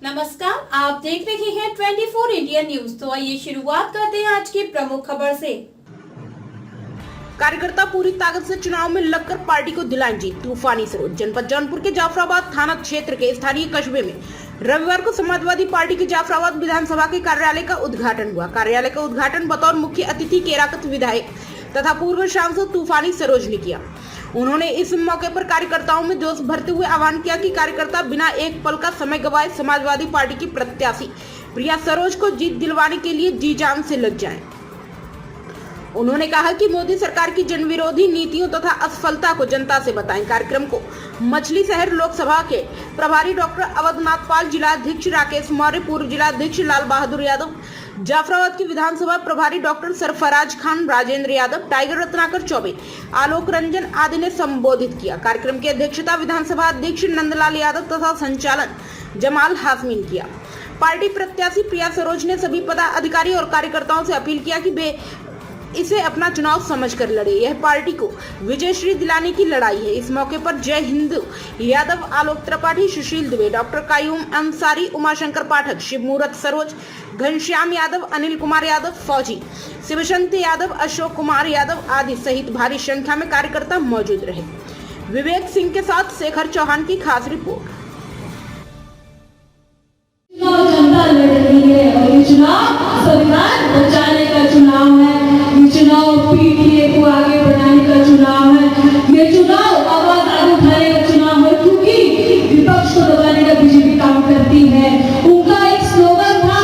नमस्कार, आप देख रहे हैं 24 इंडिया न्यूज। तो आइए शुरुआत करते हैं आज की प्रमुख खबर से। कार्यकर्ता पूरी ताकत से चुनाव में लगकर पार्टी को दिलाएं जीत। तूफानी सरोज जनपद जौनपुर के जाफराबाद थाना क्षेत्र के स्थानीय कस्बे में रविवार को समाजवादी पार्टी के जाफराबाद विधानसभा के कार्यालय का उद्घाटन हुआ। कार्यालय का उद्घाटन बतौर मुख्य अतिथि केराकत विधायक तथा पूर्व सांसद तूफानी सरोज ने किया। उन्होंने इस मौके पर कार्यकर्ताओं में जोश भरते हुए आह्वान किया कि कार्यकर्ता बिना एक पल का समय गवाए समाजवादी पार्टी की प्रत्याशी प्रिया सरोज को जीत दिलवाने के लिए जी जान से लग जाएं। उन्होंने कहा कि मोदी सरकार की जनविरोधी नीतियों तथा असफलता को जनता से बताएं। कार्यक्रम को मछली शहर लोकसभा के प्रभारी डॉक्टर अवधनाथ पाल, जिलाध्यक्ष राकेश मौर्य, पूर्व जिलाध्यक्ष लाल बहादुर यादव, जाफराबाद की विधानसभा प्रभारी डॉक्टर सरफराज खान, राजेंद्र यादव, टाइगर रत्नाकर चौबे, आलोक रंजन आदि ने संबोधित किया। कार्यक्रम की अध्यक्षता विधानसभा अध्यक्ष नंदलाल यादव तथा संचालन जमाल हाशमी ने किया। पार्टी प्रत्याशी प्रिया सरोज ने सभी पदाधिकारी और कार्यकर्ताओं से अपील किया कि वे इसे अपना चुनाव समझकर लड़े। यह पार्टी को विजयश्री दिलाने की लड़ाई है। इस मौके पर जय हिंद यादव, आलोक त्रिपाठी, सुशील दुबे, डॉक्टर कायूम अंसारी, उमाशंकर पाठक, शिवमूर्त सरोज, घनश्याम यादव, अनिल कुमार यादव, फौजी शिवशंत यादव, अशोक कुमार यादव आदि सहित भारी संख्या में कार्यकर्ता मौजूद रहे। विवेक सिंह के साथ शेखर चौहान की खास रिपोर्ट। जनता लड़ रही है और ये चुनाव संविधान बचाने का चुनाव है। ये चुनाव पीटीए को आगे बढ़ाने का चुनाव है। ये चुनाव आवाज आगे उठाने का चुनाव है, क्योंकि विपक्ष को दबाने का बीजेपी काम करती है। उनका एक स्लोगन था,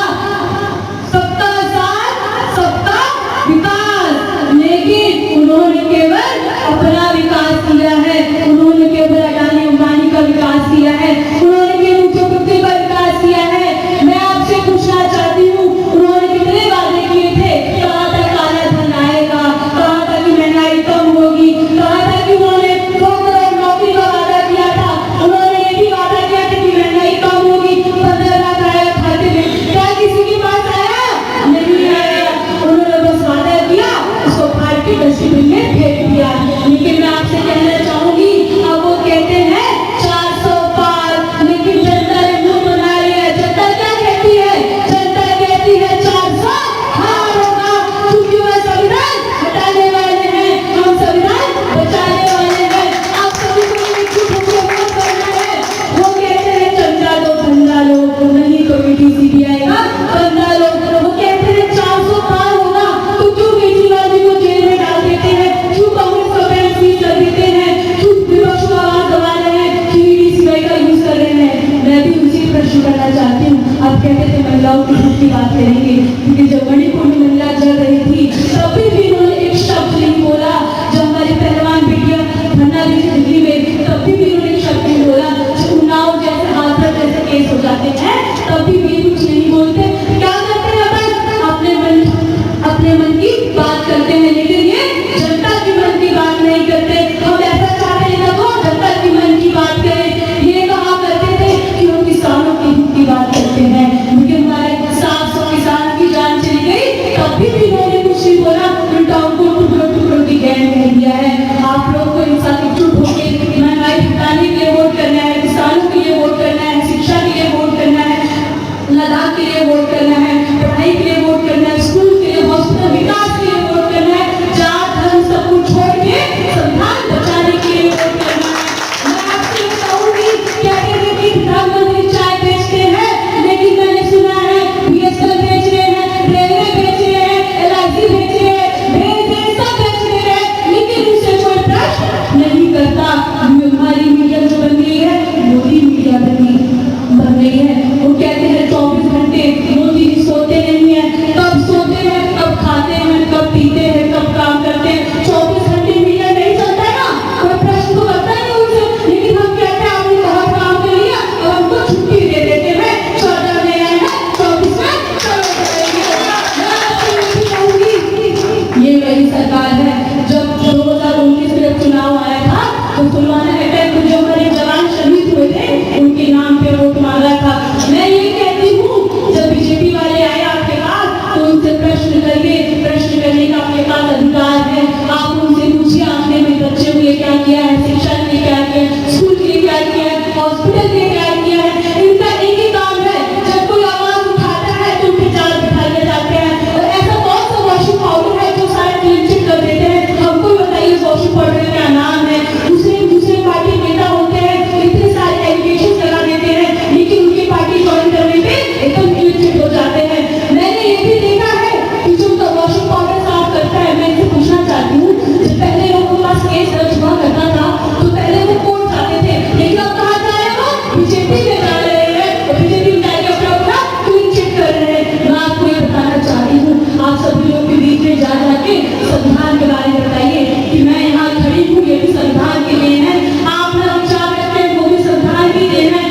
सबका साथ सबका विकास, लेकिन उन्होंने केवल अपना विकास किया है। उन्होंने केवल अडानी अंबानी का विकास किया है। उन्होंने केवल उद्योगपति का विकास किया है। मैं आपसे पूछना चाहती हूँ, उन्होंने कितने वादे किए थे? कहा था काला धन आएगा, कहा था कि महंगाई कम होगी, कहा था कि उन्होंने 2 करोड़ नौकरी का वादा किया था। उन्होंने ये भी वादा किया था कि महंगाई कम होगी, 15 लाख आया खाते में। क्या किसी के पास आया? नहीं आया। उन्होंने बस वादा किया, उसको फाड़ के डस्टबिन में फेंक दिया। लेकिन मैं आपसे कहना चाहूंगी, अब वो कहते हैं 400 पार, लेकिन जनता ने मुंह बना लिया। जनता क्या कहती है? जनता कहती है 400 हार होगा, क्योंकि वह संविधान हटाने वाले हैं, हम संविधान बचाने वाले हैं। आप सभी को एकजुट होकर वोट करना है। वो कहते हैं चंदा दो धंधा लो, नहीं तो ईडी भी आएगा, धंधा लो। वो कहते हैं 400 पार होगा, तो क्यों केजरीवाल जी को जेल में डाल देते हैं? क्यों कांग्रेस को बैंक सीज कर देते हैं? क्यों विपक्ष को आवाज दबा रहे हैं? क्यों ईडी का यूज कर रहे हैं? मैं भी उसी प्रश्न करना चाहती हूँ। आप कहते थे महिलाओं की हित की बात करेंगे, क्योंकि जब मणिपुर में महिला जल रही थी, तभी भी उन्होंने एक शब्द नहीं बोला। जब हमारी पहलवान बेटियां धरना दी थी दिल्ली में, तभी भी उन्होंने एक शब्द नहीं बोला। जब उन्नाव जैसे हाथरस जैसे केस हो जाते हैं, तभी भी कुछ नहीं बोलते। क्या करते हैं? बस अपने मन की बात करते हैं, लेकिन ये जनता की मन की बात नहीं करते। हम ऐसा चाहते हैं ना, वो जनता की मन की बात करें। ये कहा करते थे कि हम किसानों की हित की बात करते हैं, लेकिन हमारे 700 किसान की जान चली गई, तभी भी इन्होंने कुछ नहीं बोला। उल्टा उनको टुकड़ों टुकड़ों की गैंग कह दिया है। आप लोग को इंसान एकजुट होकर महंगाई हटाने के लिए वोट करना है, किसानों के लिए वोट करना है, शिक्षा के लिए वोट करना है, लद्दाख के लिए वोट करना है, पढ़ाई के लिए वोट करना है, स्कूल के लिए, हॉस्पिटल विकास के लिए वोट करना है, जात धर्म सब कुछ छोड़ के संविधान बचाने के लिए वोट करना है। मैं आपसे कहूंगी, क्या कहते कि प्रधानमंत्री चाय बेचते हैं, लेकिन मैंने सुना है बीएसएनएल बेच रहे हैं, रेलवे बेच रहे हैं, करके संविधान के बारे में बताइए कि मैं यहाँ खड़ी हूँ, ये भी संविधान के लिए है। आप ना विचार करते हैं वो भी संविधान के लिए है।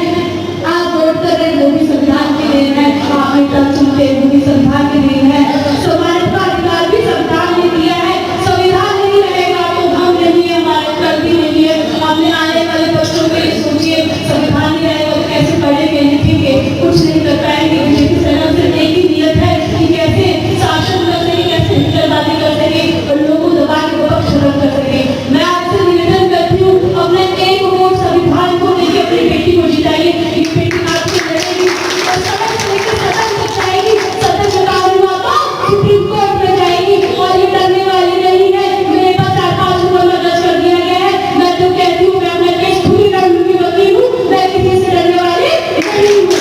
आप वोट कर रहे हैं वो भी संविधान के लिए है। आप नेता चुनते हैं वो भी संविधान के लिए है। समानता का अधिकार भी संविधान ने दिया है। संविधान नहीं रहेगा तो हम नहीं है, हमारे गलती नहीं है। हमने आने वाले बच्चों के लिए सोचिए, संविधान नहीं रहेगा तो कैसे पढ़ेंगे लिखेंगे, कुछ नहीं कर पाएंगे। बीजेपी सरकार से एक ही नियत है कि कैसे शासन कर सके, कैसे हिटलरबाजी कर सके और लोगों को दबा के पक्ष रख कर सके। मैं आपसे निवेदन करती हूँ, अपने एक वोट संविधान को लेकर अपनी बेटी को जिताइए। ये बेटी आपकी लड़ेगी और समय से लेकर सदन तक जाएगी। सदन में काम हुआ तो सुप्रीम कोर्ट में जाएगी और ये डरने वाली नहीं है। मेरे पास 4-5 मुकदमा दर्ज कर दिया गया है। मैं तो कहती हूँ मैं अपना केस खुद ही लड़ लूंगी, वकील हूँ, मैं किसी से डरने वाली नहीं हूँ।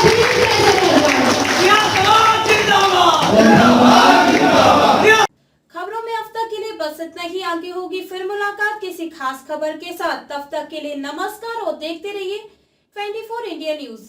मैं भी ऐसा कर रहा हूँ। खबरों में अब तक के लिए बस इतना ही। आगे होगी फिर मुलाकात किसी खास खबर के साथ। तब तक के लिए नमस्कार और देखते रहिए 24 इंडिया न्यूज।